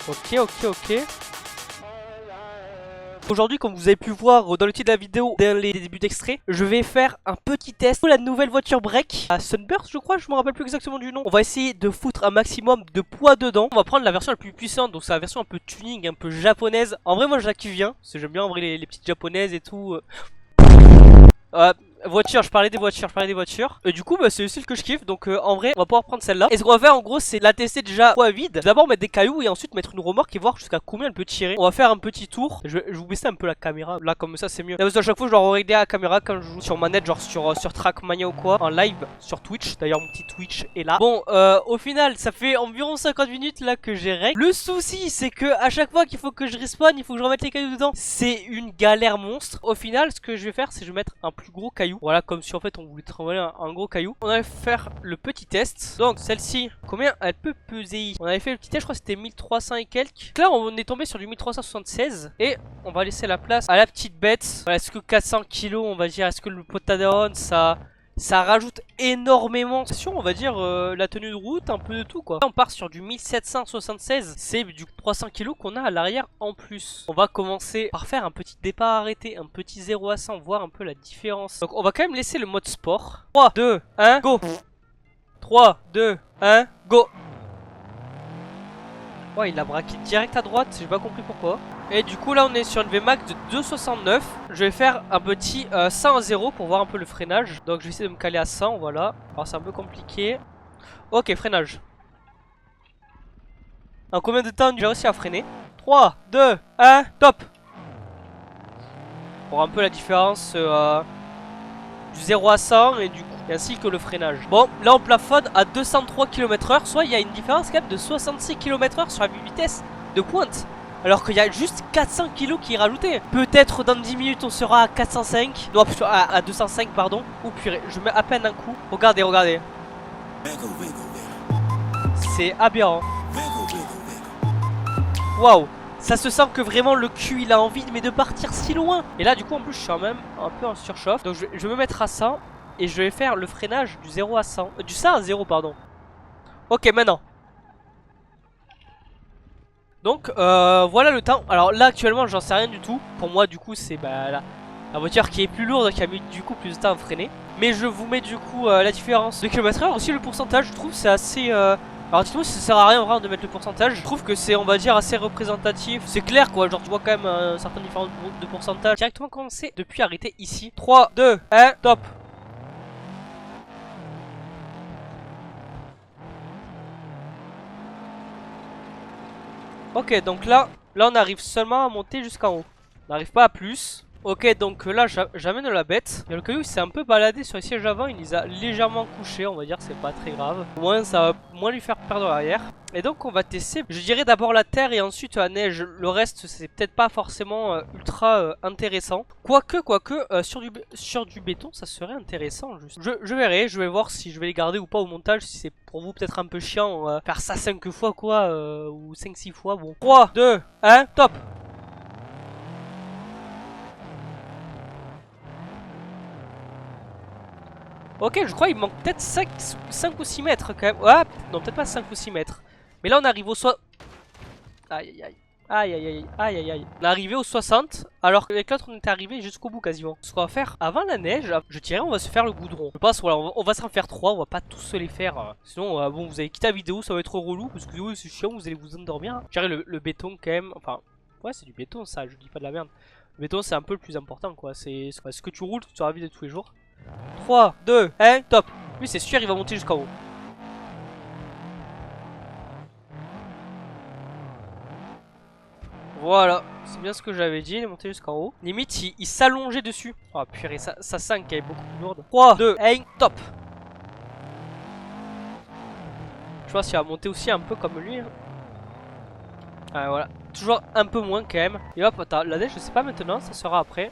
Ok. Aujourd'hui, comme vous avez pu voir dans le titre de la vidéo, dans les débuts d'extrait, je vais faire un petit test pour la nouvelle voiture break à Sunburst, je crois, je me rappelle plus exactement du nom. On va essayer de foutre un maximum de poids dedans. On va prendre la version la plus puissante, donc c'est la version un peu tuning, un peu japonaise. En vrai, moi je la kiffe bien, parce que j'aime bien en vrai les petites japonaises et tout. Voiture, je parlais des voitures. Et du coup, bah, c'est le style que je kiffe. Donc, en vrai, on va pouvoir prendre celle-là. Et ce qu'on va faire, en gros, c'est la tester déjà poids vide. D'abord, mettre des cailloux et ensuite mettre une remorque et voir jusqu'à combien elle peut tirer. On va faire un petit tour. Je vais vous baisser un peu la caméra. Là, comme ça, c'est mieux. Là, parce que à chaque fois, je dois régler la caméra quand je joue sur manette, genre sur Trackmania ou quoi. En live sur Twitch. D'ailleurs, mon petit Twitch est là. Bon, au final, ça fait environ 50 minutes là que j'ai réglé. Le souci, c'est que à chaque fois qu'il faut que je respawn, il faut que je remette les cailloux dedans. C'est une galère monstre. Au final, ce que je vais faire, c'est que je vais mettre un plus gros caillou. Voilà, comme si en fait on voulait travailler un gros caillou. On va faire le petit test. Donc celle-ci, combien elle peut peser? On avait fait le petit test, je crois que c'était 1300 et quelques. Là on est tombé sur du 1376. Et on va laisser la place à la petite bête. Voilà, est-ce que 400 kilos, on va dire, est-ce que le Potadon, ça rajoute énormément, on va dire, la tenue de route, un peu de tout quoi. Là, on part sur du 1776, c'est du 300 kg qu'on a à l'arrière en plus. On va commencer par faire un petit départ arrêté, un petit 0 à 100, voir un peu la différence. Donc on va quand même laisser le mode sport. 3, 2, 1, go. 3, 2, 1, go. Ouais, il a braqué direct à droite, j'ai pas compris pourquoi. Et du coup là on est sur une Vmax de 2,69. Je vais faire un petit 100 à 0 pour voir un peu le freinage. Donc je vais essayer de me caler à 100, voilà. Alors c'est un peu compliqué. Ok, freinage. En combien de temps j'ai réussi à freiner? 3, 2, 1, top. Pour un peu la différence du 0 à 100 et du coup ainsi que le freinage. Bon, là on plafonne à 203 km/h. Soit il y a une différence quand même de 66 km/h sur la vitesse de pointe. Alors qu'il y a juste 400 kg qui est rajouté. Peut-être dans 10 minutes on sera à 405. Non, plutôt à 205 pardon. Oh purée, je mets à peine un coup. Regardez, regardez. C'est aberrant. Waouh. Ça se sent que vraiment le cul il a envie de partir si loin. Et là du coup en plus je suis même un peu en surchauffe. Donc je vais me mettre à 100. Et je vais faire le freinage du 0 à 100. Du 100 à 0 pardon. Ok, maintenant. Donc voilà le temps. Alors là actuellement j'en sais rien du tout. Pour moi du coup c'est la voiture qui est plus lourde, qui a mis du coup plus de temps à freiner. Mais je vous mets du coup la différence de km/h. Aussi le pourcentage, je trouve c'est assez... Alors dites-moi si ça sert à rien vraiment de mettre le pourcentage. Je trouve que c'est, on va dire, assez représentatif. C'est clair quoi, genre tu vois quand même un certain différence de pourcentage. Directement commencer depuis arrêter ici. 3, 2, 1, top. Ok, donc là on arrive seulement à monter jusqu'en haut. On n'arrive pas à plus. Ok, donc là j'amène la bête. Et le caillou il s'est un peu baladé sur les sièges avant. Il les a légèrement couchés, on va dire, c'est pas très grave. Au moins ça va moins lui faire perdre l'arrière. Et donc on va tester, je dirais d'abord la terre et ensuite la neige. Le reste c'est peut-être pas forcément ultra intéressant. Quoique sur du béton ça serait intéressant juste. Je verrai, je vais voir si je vais les garder ou pas au montage. Si c'est pour vous peut-être un peu chiant faire ça 5 fois quoi, ou 5-6 fois. Bon, 3, 2, 1, top. Ok, je crois qu'il manque peut-être 5 ou 6 mètres quand même. Ah, non, peut-être pas 5 ou 6 mètres. Mais là, on arrive au Aïe, aïe, aïe. Aïe, aïe, aïe, aïe, aïe, aïe. On est arrivé au 60, alors qu'avec l'autre, on était arrivé jusqu'au bout quasiment. Ce qu'on va faire avant la neige, je dirais, on va se faire le goudron. Je pense, voilà, on va s'en faire 3, on va pas tous se les faire. Sinon, bon, vous allez quitter la vidéo, ça va être relou, parce que c'est chiant, vous allez vous endormir. Je dirais le béton quand même, enfin, ouais, c'est du béton ça, je dis pas de la merde. Le béton, c'est un peu le plus important, quoi. C'est ce que tu roules sur la vie de tous les jours. 3, 2, 1, top. Lui c'est sûr il va monter jusqu'en haut. Voilà, c'est bien ce que j'avais dit, il est monté jusqu'en haut. Limite il s'allongeait dessus. Oh purée, ça sent qu'elle est beaucoup plus lourde. 3, 2, 1, top. Je pense qu'il va monter aussi un peu comme lui. Ah voilà, toujours un peu moins quand même. Et hop, attends, la neige je sais pas maintenant, ça sera après.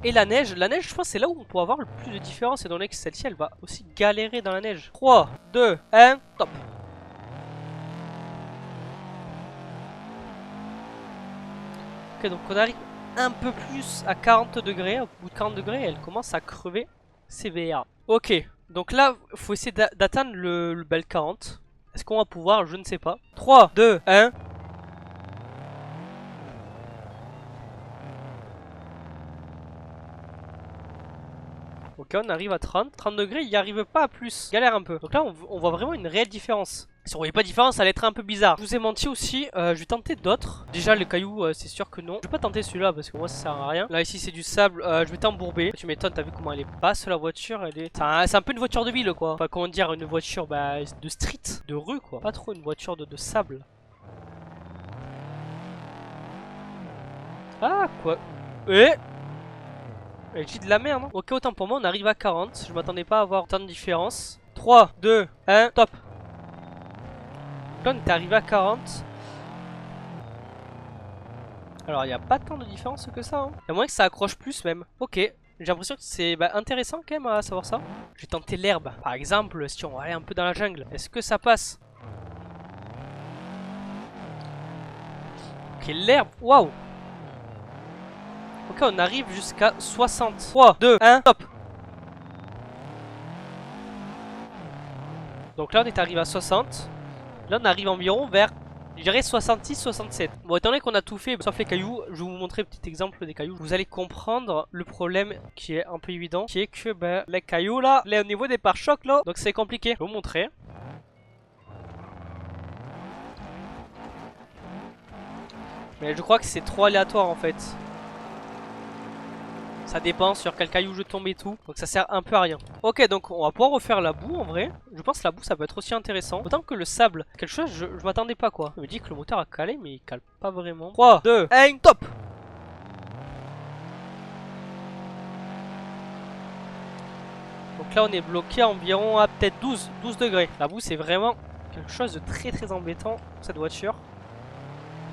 Et la neige je pense c'est là où on peut avoir le plus de différence. Et dans que celle-ci elle va aussi galérer dans la neige. 3, 2, 1, top. Ok, donc on arrive un peu plus à 40 degrés. Au bout de 40 degrés elle commence à crever sévère. Ok, donc là faut essayer d'atteindre le bel 40. Est-ce qu'on va pouvoir? Je ne sais pas. 3, 2, 1. Ok, on arrive à 30. 30 degrés, il n'y arrive pas à plus. Galère un peu. Donc là, on voit vraiment une réelle différence. Si on voyait pas de différence, ça allait être un peu bizarre. Je vous ai menti aussi, je vais tenter d'autres. Déjà, le caillou, c'est sûr que non. Je vais pas tenter celui-là parce que moi, ça sert à rien. Là, ici, c'est du sable. Je vais t'embourber. Tu m'étonnes, t'as vu comment elle est basse, la voiture. C'est un peu une voiture de ville, quoi. Enfin, comment dire, une voiture de street, de rue, quoi. Pas trop une voiture de sable. Ah, quoi. J'ai de la merde, hein. Ok, autant pour moi, on arrive à 40. Je m'attendais pas à avoir autant de différence. 3, 2, 1, top. Là, on était arrivé à 40. Alors, il n'y a pas tant de différence que ça. Hein. Il y a moyen que ça accroche plus, même. Ok. J'ai l'impression que c'est intéressant quand même à savoir ça. Je vais tenter l'herbe. Par exemple, si on va aller un peu dans la jungle. Est-ce que ça passe? Ok, l'herbe. Waouh. Ok, on arrive jusqu'à 60. 3, 2, 1, top. Donc là, on est arrivé à 60. Là, on arrive environ vers, je dirais, 66-67. Bon, étant donné qu'on a tout fait, sauf les cailloux, je vais vous montrer un petit exemple des cailloux. Vous allez comprendre le problème qui est un peu évident, qui est que les cailloux là, au niveau des pare-chocs là, donc c'est compliqué. Je vais vous montrer. Mais je crois que c'est trop aléatoire en fait. Ça dépend sur quel caillou je tombe et tout. Donc ça sert un peu à rien. Ok, donc on va pouvoir refaire la boue en vrai. Je pense que la boue ça peut être aussi intéressant. Autant que le sable, quelque chose je m'attendais pas quoi. Je me dis que le moteur a calé mais il cale pas vraiment. 3, 2, 1, top. Donc là on est bloqué à environ à peut-être 12 degrés. La boue c'est vraiment quelque chose de très embêtant pour cette voiture.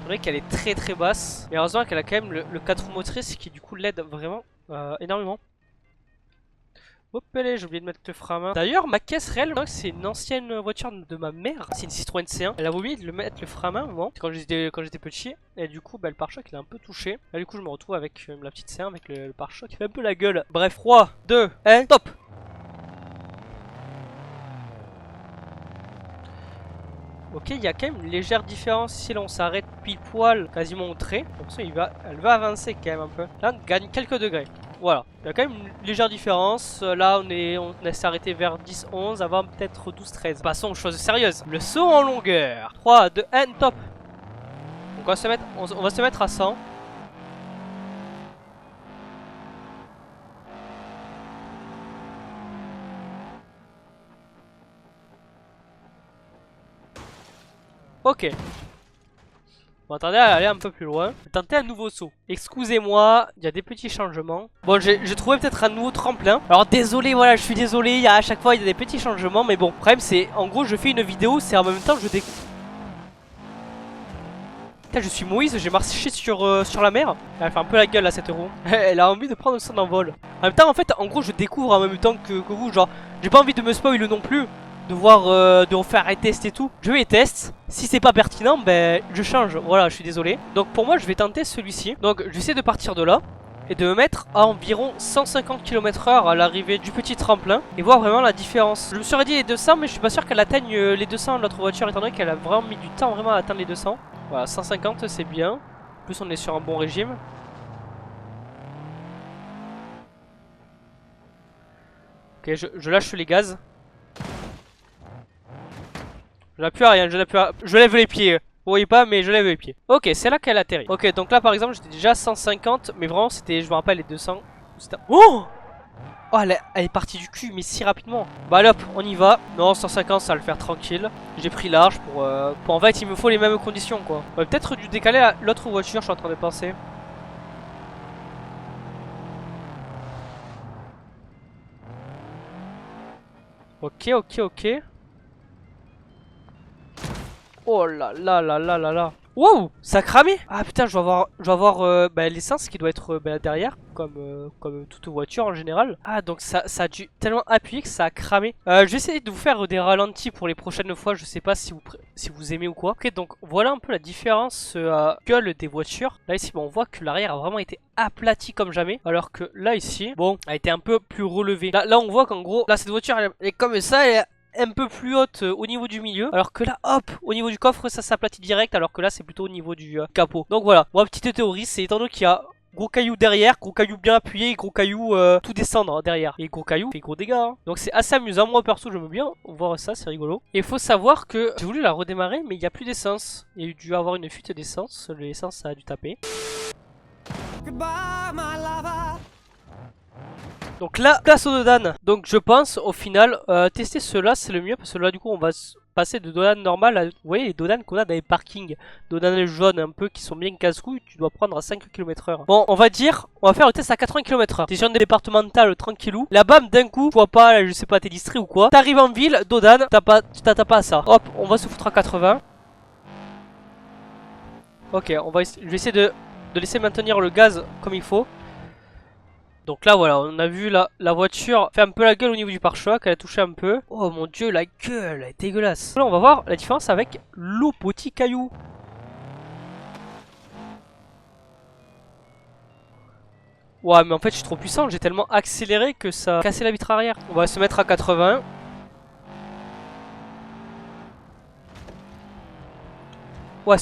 C'est vrai qu'elle est très basse. Mais heureusement qu'elle a quand même le 4 roues motrices qui du coup l'aide vraiment énormément. Hop là, j'ai oublié de mettre le frein à main. D'ailleurs, ma caisse réelle, c'est une ancienne voiture de ma mère. C'est une Citroën C1. Elle a oublié de mettre le frein à main au moment quand j'étais petit. Et du coup, le pare-choc il est un peu touché. Là, du coup, je me retrouve avec la petite C1 avec le pare-choc qui fait un peu la gueule. Bref, 3, 2, 1, top. Ok, il y a quand même une légère différence ici. Là, on s'arrête pile poil, quasiment au trait. Comme ça, elle va avancer quand même un peu. Là, on gagne quelques degrés. Voilà, il y a quand même une légère différence. Là, on s'est arrêté vers 10-11, avant peut-être 12-13. Passons aux choses sérieuses. Le saut en longueur. 3, 2, 1, top. Donc, on va se mettre à 100. Ok. Bon, attendez à aller un peu plus loin. Je vais tenter un nouveau saut. Excusez-moi, il y a des petits changements. Bon, j'ai trouvé peut-être un nouveau tremplin. Alors désolé, voilà, je suis désolé. À chaque fois, il y a des petits changements. Mais bon, le problème, c'est en gros, je fais une vidéo. C'est en même temps, je suis Moïse, j'ai marché sur la mer. Elle fait un peu la gueule à cette roue. Elle a envie de prendre son envol. En même temps, en fait, en gros, je découvre en même temps que vous. Genre, j'ai pas envie de me spoil non plus. De voir, de refaire les tests et tout. Je les teste. Si c'est pas pertinent, je change. Voilà, je suis désolé. Donc pour moi, je vais tenter celui-ci. Donc j'essaie de partir de là et de me mettre à environ 150 km/h à l'arrivée du petit tremplin et voir vraiment la différence. Je me serais dit les 200, mais je suis pas sûr qu'elle atteigne les 200 de notre voiture, étant donné qu'elle a vraiment mis du temps vraiment à atteindre les 200. Voilà, 150 c'est bien. En plus, on est sur un bon régime. Ok, je lâche les gaz. Je n'appuie à rien, je lève les pieds. Vous voyez pas, mais je lève les pieds. Ok, c'est là qu'elle atterrit. Ok, donc là par exemple, j'étais déjà à 150, mais vraiment c'était, je me rappelle, les 200. Oh, oh, elle est partie du cul, mais si rapidement. Bah allez hop, on y va. Non, 150, ça va le faire tranquille. J'ai pris large pour en fait, il me faut les mêmes conditions quoi. On va peut-être dû décaler à l'autre voiture, je suis en train de penser. Ok. Oh là là là là là là. Wow, ça a cramé. Ah putain, je vais avoir l'essence qui doit être derrière, comme toute voiture en général. Ah donc ça a dû tellement appuyer que ça a cramé. Je vais essayer de vous faire des ralentis pour les prochaines fois. Je sais pas si vous aimez ou quoi. Ok, donc voilà un peu la différence gueule des voitures. Là ici, on voit que l'arrière a vraiment été aplati comme jamais, alors que là ici, bon, a été un peu plus relevé. Là on voit qu'en gros, là cette voiture elle est comme ça. un peu plus haute au niveau du milieu. Alors que là, hop, au niveau du coffre, ça s'aplatit direct. Alors que là, c'est plutôt au niveau du capot. Donc voilà, moi, petite théorie, c'est étant donné qu'il y a gros caillou derrière, gros caillou bien appuyé, et gros caillou tout descendre derrière. Et gros caillou fait gros dégâts. Hein. Donc c'est assez amusant. Moi perso, j'aime bien voir ça, c'est rigolo. Et il faut savoir que j'ai voulu la redémarrer, mais il n'y a plus d'essence. Il y a dû avoir une fuite d'essence. L'essence, ça a dû taper. Donc là, place au Dodan. Donc je pense au final, tester ceux-là, c'est le mieux. Parce que là, du coup, on va passer de Dodan normal à, vous voyez, les Dodan qu'on a dans les parkings. Dodan jaunes un peu qui sont bien casse-couilles, tu dois prendre à 5 km/h. Bon, on va dire, on va faire le test à 80 km/h. T'es sur une départementale tranquillou. Là, bam, d'un coup, tu vois pas, là, je sais pas, t'es distrait ou quoi. T'arrives en ville, Dodan, tu t'attends pas à ça. Hop, on va se foutre à 80. Ok, je vais essayer de laisser maintenir le gaz comme il faut. Donc là voilà, on a vu la voiture fait un peu la gueule au niveau du pare-choc, elle a touché un peu. Oh mon dieu, la gueule, elle est dégueulasse. Là on va voir la différence avec l'eau petit caillou. Ouais mais en fait je suis trop puissant, j'ai tellement accéléré que ça a cassé la vitre arrière. On va se mettre à 80. Ouais,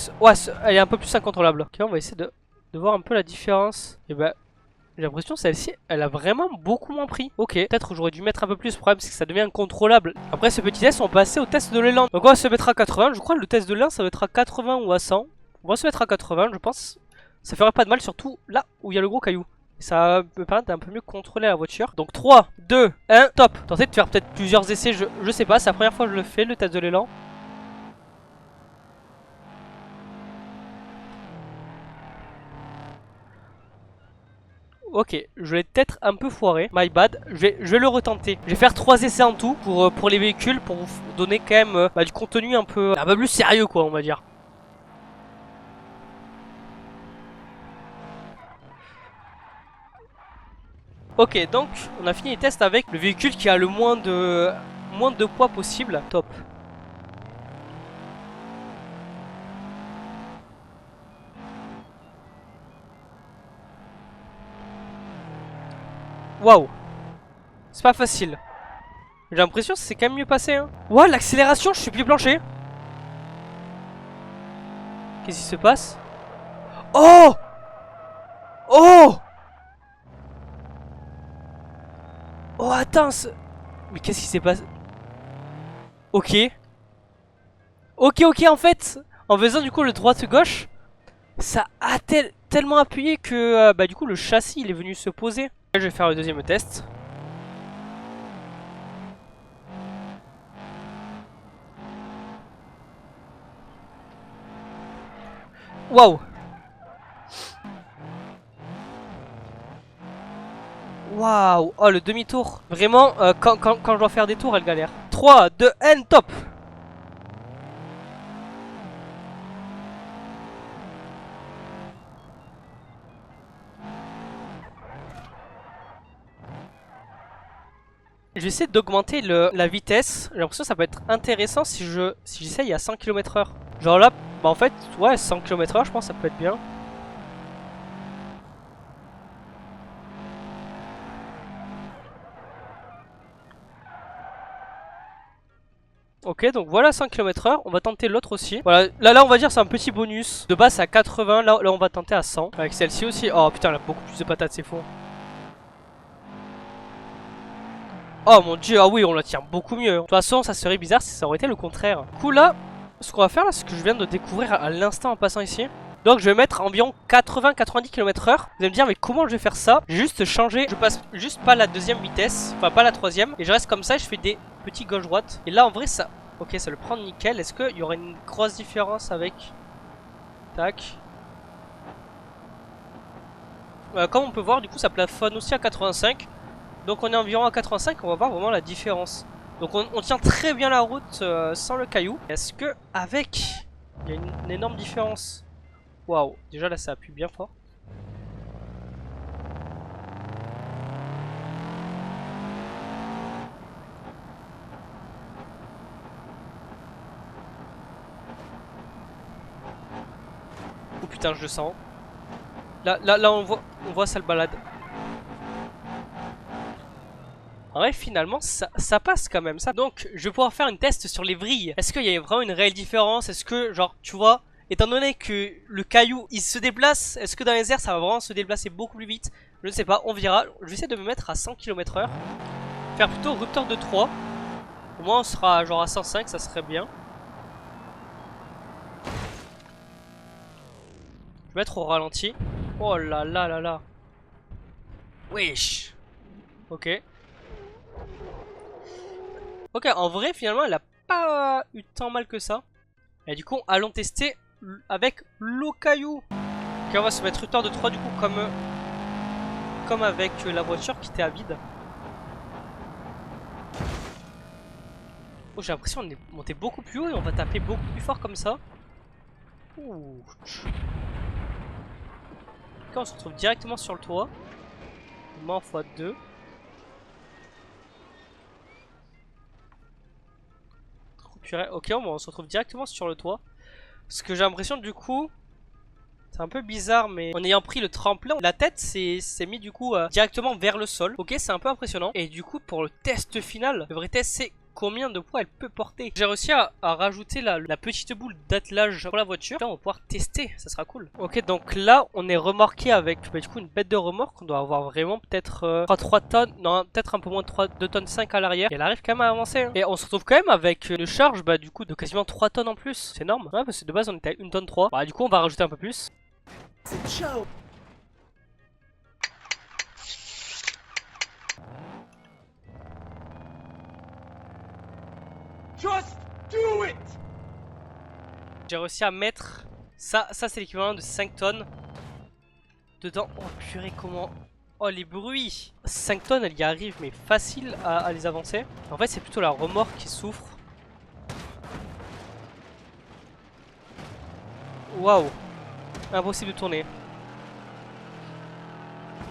elle est un peu plus incontrôlable. Ok, on va essayer de voir un peu la différence. Et bah... j'ai l'impression que celle-ci, elle a vraiment beaucoup moins pris. Ok, peut-être j'aurais dû mettre un peu plus. Le problème, c'est que ça devient incontrôlable. Après ce petit test, on va passer au test de l'élan. Donc on va se mettre à 80. Je crois que le test de l'élan, ça va être à 80 ou à 100. On va se mettre à 80, je pense. Ça ferait pas de mal, surtout là où il y a le gros caillou. Ça va me permettre d'un peu mieux contrôler la voiture. Donc 3, 2, 1, top. Tentez de faire peut-être plusieurs essais, je sais pas. C'est la première fois que je le fais, le test de l'élan. Ok, je l'ai peut-être un peu foiré, my bad, je vais le retenter. Je vais faire 3 essais en tout pour les véhicules, pour vous donner quand même du contenu un peu plus sérieux quoi, on va dire. Ok, donc on a fini les tests avec le véhicule qui a le moins de poids possible. Top. Waouh, c'est pas facile. J'ai l'impression que c'est quand même mieux passé hein. Ouah, l'accélération, je suis pied plancher. Qu'est-ce qui se passe? Oh! Oh! Oh attends, mais qu'est-ce qui s'est passé? Ok. Ok, en fait, en faisant du coup le droite-gauche, ça a tellement appuyé que du coup le châssis il est venu se poser. Je vais faire le deuxième test. Waouh! Waouh! Oh le demi-tour! Vraiment, quand je dois faire des tours, elle galère. 3, 2, 1, top! Je vais essayer d'augmenter la vitesse. J'ai l'impression que ça peut être intéressant si j'essaye à 100 km/h. Genre là, bah en fait, ouais, 100 km/h, je pense que ça peut être bien. Ok, donc voilà 100 km/h. On va tenter l'autre aussi. Voilà, là on va dire c'est un petit bonus. De base c'est à 80, là on va tenter à 100. Avec celle-ci aussi. Oh putain, elle a beaucoup plus de patates, c'est fou. Oh mon dieu, ah oui, on la tient beaucoup mieux. De toute façon, ça serait bizarre si ça aurait été le contraire. Du coup là, ce qu'on va faire là, c'est que je viens de découvrir à l'instant en passant ici. Donc je vais mettre environ 80-90 km/h. Vous allez me dire mais comment je vais faire ça? J'ai juste changé, je passe juste pas la deuxième vitesse, enfin pas la troisième. Et je reste comme ça et je fais des petits gauche-droite. Et là en vrai ça, ok ça le prend nickel. Est-ce qu'il y aurait une grosse différence avec... Tac. Comme on peut voir du coup ça plafonne aussi à 85. Donc on est environ à 85, on va voir vraiment la différence. Donc on tient très bien la route sans le caillou. Est-ce que avec... il y a une énorme différence? Waouh, déjà là ça appuie bien fort. Oh putain, je le sens. Là on voit ça le balade. En vrai, finalement, ça passe quand même, ça. Donc, je vais pouvoir faire une test sur les vrilles. Est-ce qu'il y a vraiment une réelle différence? Est-ce que, genre, tu vois, étant donné que le caillou, il se déplace, est-ce que dans les airs, ça va vraiment se déplacer beaucoup plus vite? Je ne sais pas, on verra. Je vais essayer de me mettre à 100 km/h. Faire plutôt rupteur de 3. Au moins, on sera genre à 105, ça serait bien. Je vais mettre au ralenti. Oh là là là là. Wesh. Ok. Ok, en vrai, finalement, elle a pas eu tant mal que ça. Et du coup, allons tester avec le caillou. Ok, on va se mettre rupteur de 3 du coup, comme avec la voiture qui était à vide. Oh, j'ai l'impression qu'on est monté beaucoup plus haut et on va taper beaucoup plus fort comme ça. Ouh. Ok, on se retrouve directement sur le toit. Moins x2. Ok, on se retrouve directement sur le toit. Parce que j'ai l'impression du coup, c'est un peu bizarre, mais en ayant pris le tremplin, la tête s'est mise du coup directement vers le sol. Ok, c'est un peu impressionnant. Et du coup, pour le test final, le vrai test c'est combien de poids elle peut porter. J'ai réussi à rajouter la petite boule d'attelage pour la voiture. Là, on va pouvoir tester, ça sera cool. Ok, donc là, on est remorqué avec du coup une bête de remorque. On doit avoir vraiment peut-être 3 tonnes, non, peut-être un peu moins de 2 tonnes 5 à l'arrière. Et elle arrive quand même à avancer. Hein. Et on se retrouve quand même avec une charge du coup de quasiment 3 tonnes en plus. C'est énorme. Ouais, parce que de base, on était à 1 tonne 3. Bah, du coup, on va rajouter un peu plus. C'est chaud. Just do it. J'ai réussi à mettre ça c'est l'équivalent de 5 tonnes dedans. Oh purée, comment. Oh les bruits. 5 tonnes elle y arrive mais facile à les avancer. En fait c'est plutôt la remorque qui souffre. Waouh. Impossible de tourner.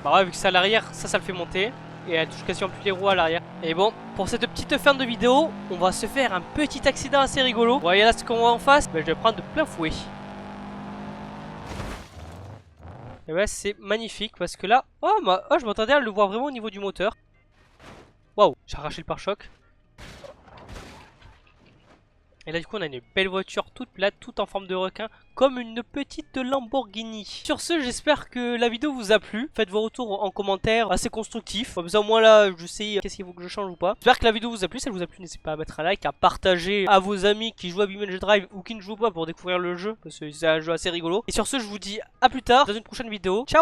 Bah ouais, vu que c'est à l'arrière, ça le fait monter. Et elle touche quasiment plus les roues à l'arrière. Et bon, pour cette petite fin de vidéo, on va se faire un petit accident assez rigolo. Vous voyez là ce qu'on voit en face, bah, je vais prendre de plein fouet. Et ouais, c'est magnifique parce que là, oh je m'attendais à le voir vraiment au niveau du moteur. Waouh, j'ai arraché le pare-choc. Et là du coup on a une belle voiture toute plate, toute en forme de requin, comme une petite Lamborghini. Sur ce, j'espère que la vidéo vous a plu. Faites vos retours en commentaire assez constructifs. Comme ça au moins là je sais qu'est-ce qu'il faut que je change ou pas. J'espère que la vidéo vous a plu. Si elle vous a plu, n'hésitez pas à mettre un like, à partager à vos amis qui jouent à BeamNG Drive ou qui ne jouent pas pour découvrir le jeu. Parce que c'est un jeu assez rigolo. Et sur ce, je vous dis à plus tard dans une prochaine vidéo. Ciao!